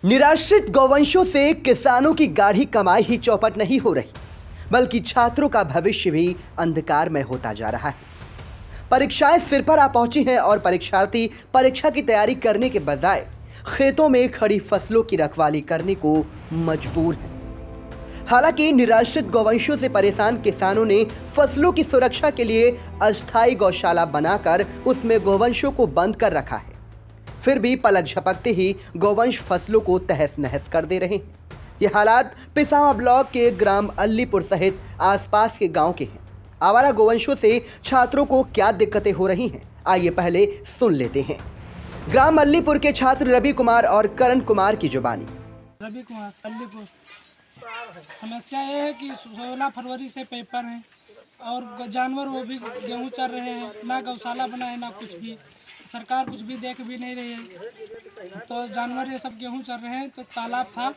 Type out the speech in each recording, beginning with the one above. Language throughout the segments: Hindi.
निराश्रित गौवंशों से किसानों की गाढ़ी कमाई ही चौपट नहीं हो रही, बल्कि छात्रों का भविष्य भी अंधकार में होता जा रहा है। परीक्षाएं सिर पर आ पहुंची हैं और परीक्षार्थी परीक्षा की तैयारी करने के बजाय खेतों में खड़ी फसलों की रखवाली करने को मजबूर हैं। हालांकि निराश्रित गौवंशों से परेशान किसानों ने फसलों की सुरक्षा के लिए अस्थायी गौशाला बनाकर उसमें गौवंशों को बंद कर रखा है। फिर भी पलक झपकते ही गौवंश फसलों को तहस नहस कर दे रहे हैं। ये हालात पिसावा ब्लॉक के ग्राम अल्लीपुर सहित आसपास के गांव के हैं। आवारा गौवंशों से छात्रों को क्या दिक्कतें हो रही हैं, आइए पहले सुन लेते हैं। ग्राम अल्लीपुर के छात्र रवि कुमार और करण कुमार की जुबानी। रवि कुमार अल्लीपुर। समस्या ये है कि 16 फरवरी से पेपर हैं और जानवर वो भी गेहूँ चर रहे हैं, ना गौशाला बना है ना कुछ भी, सरकार कुछ भी देख भी नहीं रही है। तो जानवर ये सब गेहूँ चर रहे हैं, तो तालाब था,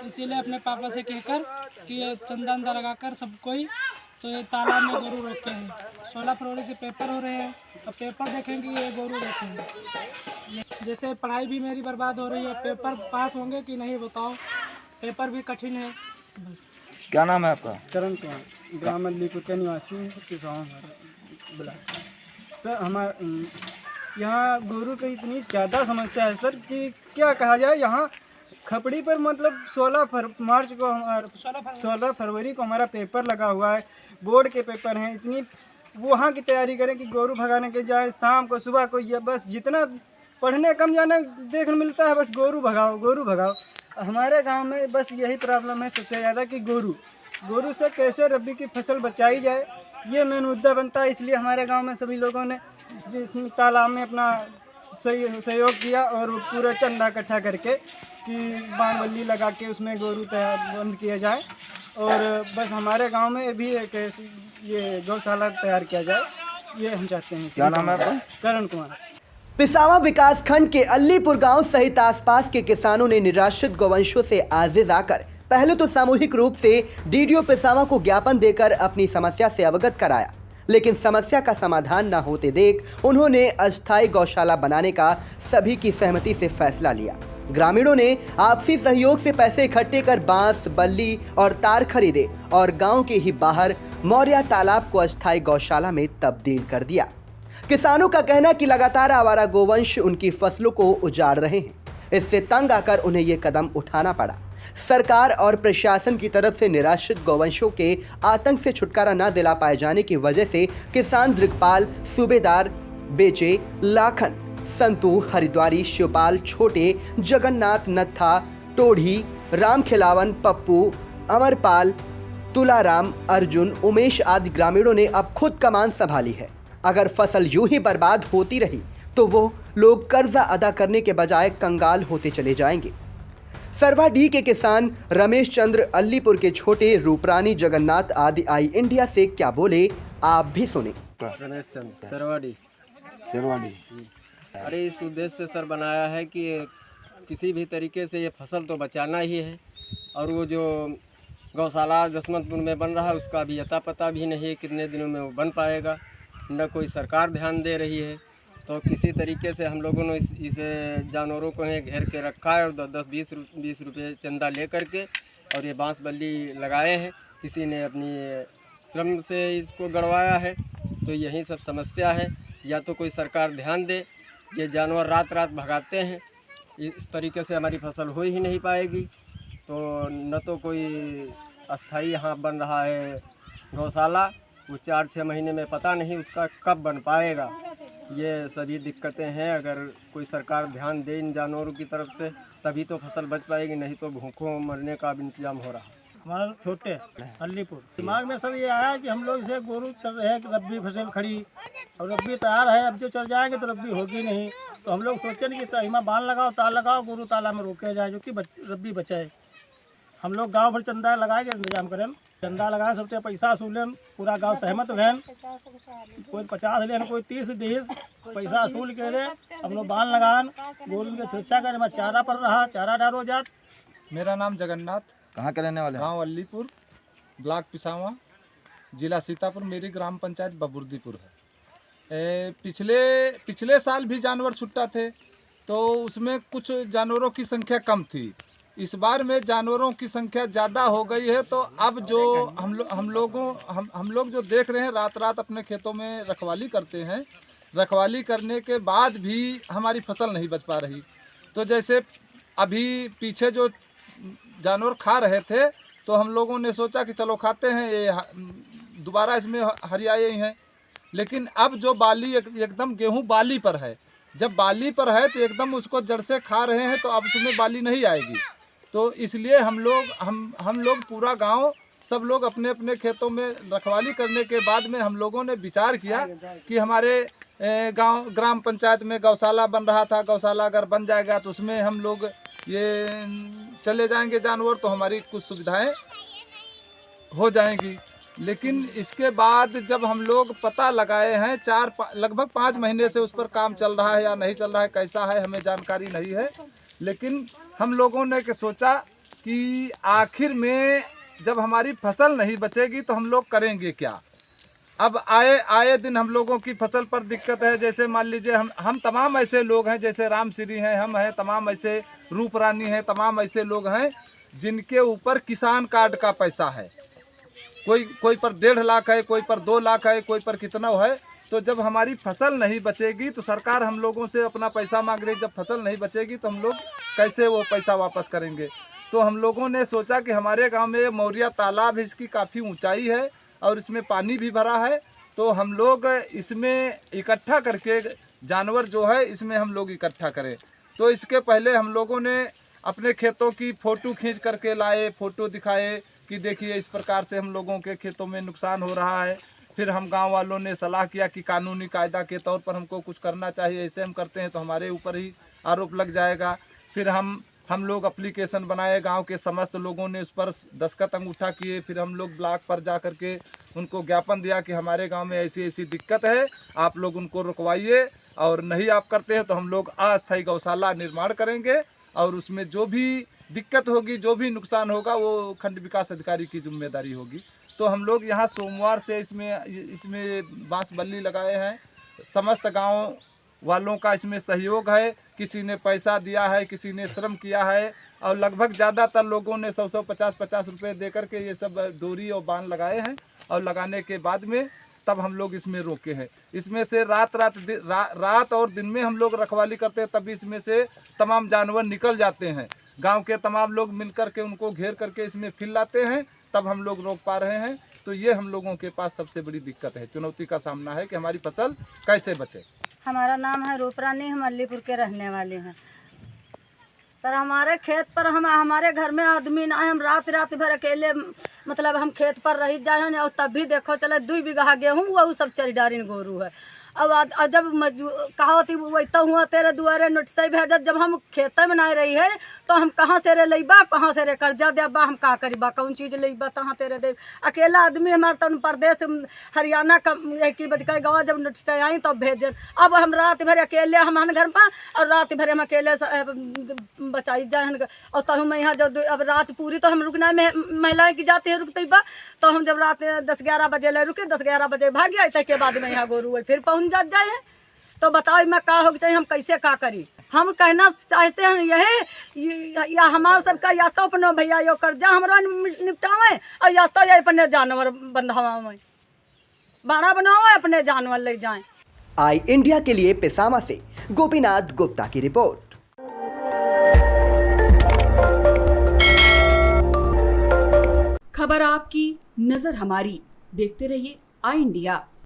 इसीलिए अपने पापा से कहकर कि ये चंदा अंदा लगाकर सब कोई तो ये तालाब में गोरू रोके हैं। 16 फरवरी से पेपर हो रहे हैं, अब पेपर देखेंगे ये गोरू रोकेंगे। जैसे पढ़ाई भी मेरी बर्बाद हो रही है, पेपर पास होंगे कि नहीं बताओ, पेपर भी कठिन है। बस। क्या नाम है आपका? करण कुमार, ग्राम अल्लीपुर के निवासी किसान ब्लॉक। सर हमारे यहाँ गोरू की इतनी ज़्यादा समस्या है सर कि क्या कहा जाए। यहाँ खपड़ी पर मतलब 16 फरवरी को हमारा पेपर लगा हुआ है, बोर्ड के पेपर हैं। इतनी वहाँ की तैयारी करें कि गोरू भगाने के जाए, शाम को सुबह को, ये बस जितना पढ़ने कम जाने देखने मिलता है, बस गोरू भगाओ गोरू भगाओ। हमारे गांव में बस यही प्रॉब्लम है सबसे ज़्यादा कि गोरू से कैसे रबी की फसल बचाई जाए, ये मेन मुद्दा बनता है। इसलिए हमारे गांव में सभी लोगों ने जिसमें तालाब में अपना सहयोग किया और पूरा चंदा इकट्ठा करके कि बांध लगा के उसमें गोरू बंद किया जाए और बस हमारे गांव में भी एक ये गौशाला तैयार किया जाए, ये हम चाहते हैं। क्या नाम है आपका? करण कुमार। पिसावा विकास खंड के अल्लीपुर गांव सहित आसपास के किसानों ने निराश्रित गौवंशों से आजिज आकर पहले तो सामूहिक रूप से डीडीओ पिसावा को ज्ञापन देकर अपनी समस्या से अवगत कराया, लेकिन समस्या का समाधान न होते देख उन्होंने अस्थायी गौशाला बनाने का सभी की सहमति से फैसला लिया। ग्रामीणों ने आपसी सहयोग से पैसे इकट्ठे कर बांस, बल्ली और तार खरीदे और गांव के ही बाहर मौर्या तालाब को अस्थायी गौशाला में तब्दील कर दिया। किसानों का कहना कि लगातार आवारा गोवंश उनकी फसलों को उजाड़ रहे हैं, इससे तंग आकर उन्हें ये कदम उठाना पड़ा। सरकार और प्रशासन की तरफ से निराश्रित गौवंशों के आतंक से छुटकारा न दिला पाए जाने की वजह से किसान दिग्पाल, सूबेदार, बेचे, लाखन, संतू, हरिद्वारी, शिवपाल, छोटे, जगन्नाथ, नत्था, टोढ़ी, राम खिलावन, पप्पू, अमरपाल, तुलाराम, अर्जुन, उमेश आदि ग्रामीणों ने अब खुद कमान संभाली है। अगर फसल यूं ही बर्बाद होती रही तो वो लोग कर्जा अदा करने के बजाय कंगाल होते चले जाएंगे। सरवाडीह के किसान रमेश चंद्र, अल्लीपुर के छोटे, रूपरानी, जगन्नाथ आदि आई इंडिया से क्या बोले, आप भी सुने। रमेश चंद्र, सरवाडी। चरवाड़ी। इस उद्देश्य से सर बनाया है कि किसी भी तरीके से ये फसल तो बचाना ही है, और वो जो गौशाला जसवंतपुर में बन रहा है उसका भी अता पता भी नहीं है कितने दिनों में वो बन पाएगा, न कोई सरकार ध्यान दे रही है। तो किसी तरीके से हम लोगों ने इस जानवरों को घेर के रखा है और 10-20 रुपये चंदा ले करके और ये बांस बल्ली लगाए हैं। किसी ने अपनी श्रम से इसको गड़वाया है, तो यही सब समस्या है। या तो कोई सरकार ध्यान दे, ये जानवर रात रात भगाते हैं, इस तरीके से हमारी फसल हो ही नहीं पाएगी। तो न तो कोई अस्थाई यहाँ बन रहा है गौशाला, वो 4-6 महीने में पता नहीं उसका कब बन पाएगा। ये सभी दिक्कतें हैं। अगर कोई सरकार ध्यान दे इन जानवरों की तरफ से तभी तो फसल बच पाएगी, नहीं तो भूखों मरने का भी इंतजाम हो रहा है। हमारा छोटे अल्लीपुर दिमाग में सब ये आया कि हम लोग इसे गोरू चल रहे हैं कि रब्बी फसल खड़ी और रब्बी तैयार है, अब जो चल जाएंगे तो रब्बी होगी नहीं। तो हम लोग सोचे कि तहीमा बांध लगाओ, तार लगाओ, गोरू ताला में रोके जाए जो कि रब्बी बचाए। हम लोग गांव भर चंदा लगाए के इंतजाम करें, चंदा लगाए, सबसे पैसा वसूलें, पूरा गांव सहमत रहें, कोई 50 लें, कोई 30 पैसा वसूल के ले हम लोग बांध लगान, गोरू की सुरक्षा करें। चारा पड़ रहा, चारा डालो जात। मेरा नाम जगन्नाथ, कहाँ के रहने वाले हैं? गांव अल्लीपुर, ब्लॉक पिसावा, जिला सीतापुर, मेरी ग्राम पंचायत बबुर्दीपुर है। पिछले साल भी जानवर छुट्टा थे, तो उसमें कुछ जानवरों की संख्या कम थी, इस बार में जानवरों की संख्या ज़्यादा हो गई है, तो अब जो हम लोग जो देख रहे हैं, रात रात अपने खेतों में रखवाली करते हैं। रखवाली करने के बाद भी हमारी फसल नहीं बच पा रही। तो जैसे अभी पीछे जो जानवर खा रहे थे, तो हम लोगों ने सोचा कि चलो खाते हैं, ये दोबारा इसमें हरियाए हैं। लेकिन अब जो बाली एकदम गेहूं बाली पर है, जब बाली पर है तो एकदम उसको जड़ से खा रहे हैं, तो अब उसमें बाली नहीं आएगी। तो इसलिए हम लोग पूरा गांव सब लोग अपने अपने खेतों में रखवाली करने के बाद में हम लोगों ने विचार किया कि हमारे गांव ग्राम पंचायत में गौशाला बन रहा था, गौशाला अगर बन जाएगा तो उसमें हम लोग ये चले जाएंगे जानवर, तो हमारी कुछ सुविधाएं हो जाएंगी। लेकिन इसके बाद जब हम लोग पता लगाए हैं, लगभग 5 महीने से उस पर काम चल रहा है या नहीं चल रहा है, कैसा है हमें जानकारी नहीं है। लेकिन हम लोगों ने सोचा कि आखिर में जब हमारी फसल नहीं बचेगी तो हम लोग करेंगे क्या। अब आए दिन हम लोगों की फसल पर दिक्कत है। जैसे मान लीजिए हम तमाम ऐसे लोग हैं, जैसे राम श्री हैं, हम हैं, तमाम ऐसे रूप रानी हैं, तमाम ऐसे लोग हैं जिनके ऊपर किसान कार्ड का पैसा है। कोई पर 1.5 लाख है, कोई पर 2 लाख है, कोई पर कितना है। तो जब हमारी फसल नहीं बचेगी तो सरकार हम लोगों से अपना पैसा मांग रही। जब फसल नहीं बचेगी तो हम लोग कैसे वो पैसा वापस करेंगे। तो हम लोगों ने सोचा कि हमारे गांव में मौर्या तालाब है, इसकी काफ़ी ऊंचाई है और इसमें पानी भी भरा है। तो हम लोग इसमें इकट्ठा करके जानवर जो है इसमें हम लोग इकट्ठा करें। तो इसके पहले हम लोगों ने अपने खेतों की फ़ोटो खींच करके लाए, फ़ोटो दिखाए कि देखिए इस प्रकार से हम लोगों के खेतों में नुकसान हो रहा है। फिर हम गांव वालों ने सलाह किया कि कानूनी कायदा के तौर पर हमको कुछ करना चाहिए, ऐसे हम करते हैं तो हमारे ऊपर ही आरोप लग जाएगा। फिर हम लोग एप्लीकेशन बनाए, गांव के समस्त लोगों ने उस पर दस्तखत अंगूठा किए। फिर हम लोग ब्लॉक पर जा कर के उनको ज्ञापन दिया कि हमारे गांव में ऐसी ऐसी दिक्कत है, आप लोग उनको रुकवाइए, और नहीं आप करते हैं तो हम लोग अस्थायी गौशाला निर्माण करेंगे और उसमें जो भी दिक्कत होगी, जो भी नुकसान होगा, वो खंड विकास अधिकारी की जिम्मेदारी होगी। तो हम लोग यहाँ सोमवार से इसमें बांस बल्ली लगाए हैं। समस्त गांव वालों का इसमें सहयोग है, किसी ने पैसा दिया है, किसी ने श्रम किया है, और लगभग ज़्यादातर लोगों ने 100 50 रुपये दे करके ये सब डोरी और बांध लगाए हैं। और लगाने के बाद में तब हम लोग इसमें रोके हैं। इसमें से रात और दिन में हम लोग रखवाली करते हैं, तभी इसमें से तमाम जानवर निकल जाते हैं। गांव के तमाम लोग मिल करके उनको घेर करके इसमें फिर लाते हैं, तब हम लोग रोक पा रहे हैं। तो ये हम लोगों के पास सबसे बड़ी दिक्कत है, चुनौती का सामना है कि हमारी फसल कैसे बचे। हमारा नाम है रूपरानी, हम अलीपुर के रहने वाले हैं। सर हमारे खेत पर हमारे घर में आदमी ना है, हम रात भर अकेले मतलब हम खेत पर रही जाए और तब भी देखो चले 2 बीघा गेहूँ वो सब चरीडारिन गोरू है। अब जब कहा होती वैता हुआ तेरे दुआरे नोटिस भेजत, जब हम खेत में नहीं रही है तो हम कहाँ से रे लेबा, कहाँ से रे कर्जा देबा, हम का करीबा, कौन चीज़ लेबा, कहाँ तेरे दे। अकेला आदमी हमारे तन प्रदेश हरियाणा का की बदका गाँव जब नोटिस आई तब भेजन। अब हम रात भर अकेले हमारे घर पर और रात भर हम अकेले बचाई जाए। और तहु में यहाँ जब अब रात पूरी तो हम रुकना महिलाएं की जाती है रुक पैबा, तो हम जब रात 10-11 बजे ले रुके, 10-11 बजे भाग गया। तक के बाद में यहाँ गोरू फिर पहुँच जाए। तो बताओ मैं का हो चाहिए, हम कैसे का करी। हम कहना चाहते हैं यही या हमारा सबका या तो अपने भैया यो कर्जा हमारा निपटावे और या तो ये अपने जानवर बंधावे, बाड़ा बनाओ अपने जानवर ले जाएं। आई इंडिया के लिए पिसामा से गोपीनाथ गुप्ता की रिपोर्ट। खबर आपकी, नजर हमारी। देखते रहिए आई इंडिया।